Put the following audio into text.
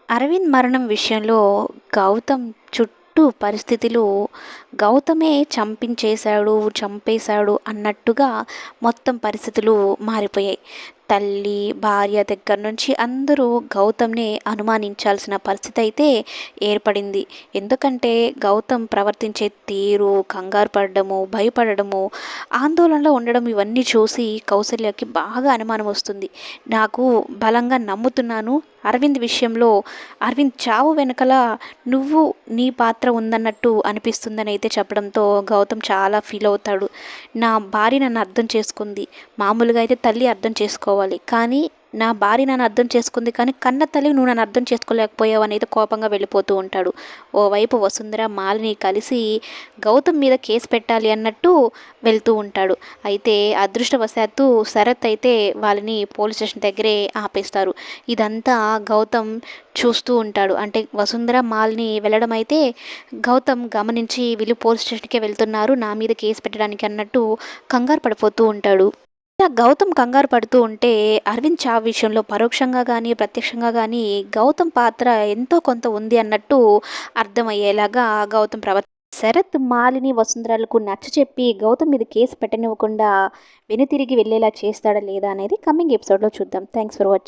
అరవింద్ మరణం విషయంలో గౌతమ్ చుట్టూ పరిస్థితులు గౌతమే చంపేశాడు అన్నట్టుగా మొత్తం పరిస్థితులు మారిపోయాయి. తల్లి, భార్య దగ్గర నుంచి అందరూ గౌతమ్‌నే అనుమానించాల్సిన పరిస్థితి అయితే ఏర్పడింది. ఎందుకంటే గౌతమ్ ప్రవర్తించే తీరు, కంగారు పడడము, భయపడడము, ఆందోళనలో ఉండడం ఇవన్నీ చూసి కౌసల్యకి బాగా అనుమానం వస్తుంది. నాకు బలంగా నమ్ముతున్నాను అరవింద్ విషయంలో అరవింద్ చావు వెనకల నువ్వు నీ పాత్ర ఉందన్నట్టు అనిపిస్తుందని అయితే చెప్పడంతో గౌతమ్ చాలా ఫీల్ అవుతాడు. నా భార్య నన్ను అర్థం చేసుకుంది. మామూలుగా అయితే తల్లి అర్థం చేసుకోవాలి. కానీ నా భార్య నన్ను అర్థం చేసుకుంది కానీ కన్న తల్లి నువ్వు నన్ను అర్థం చేసుకోలేకపోయావు అనేది కోపంగా వెళ్ళిపోతూ ఉంటాడు. ఓవైపు వసుంధర, మాలిని కలిసి గౌతమ్ మీద కేసు పెట్టాలి అన్నట్టు వెళ్తూ ఉంటాడు. అయితే అదృష్టవశాత్తు శరత్ అయితే వాళ్ళని పోలీస్ స్టేషన్ దగ్గరే ఆపేస్తారు. ఇదంతా గౌతమ్ చూస్తూ ఉంటాడు. అంటే వసుంధర, మాలిని వెళ్ళడం అయితే గౌతమ్ గమనించి వీళ్ళు పోలీస్ స్టేషన్‌కే వెళ్తున్నారు నా మీద కేసు పెట్టడానికి అన్నట్టు కంగారు పడిపోతూ ఉంటాడు. ఇలా గౌతమ్ కంగారు పడుతూ ఉంటే అరవింద్ చావు విషయంలో పరోక్షంగా కానీ ప్రత్యక్షంగా కానీ గౌతమ్ పాత్ర ఎంతో కొంత ఉంది అన్నట్టు అర్థమయ్యేలాగా గౌతమ్ శరత్, మాలిని, వసుంధరలకు నచ్చచెప్పి గౌతమ్ మీద కేసు పెట్టనివ్వకుండా వెనుతిరిగి వెళ్ళేలా చేస్తాడా లేదా అనేది కమింగ్ ఎపిసోడ్లో చూద్దాం. Thanks for watching.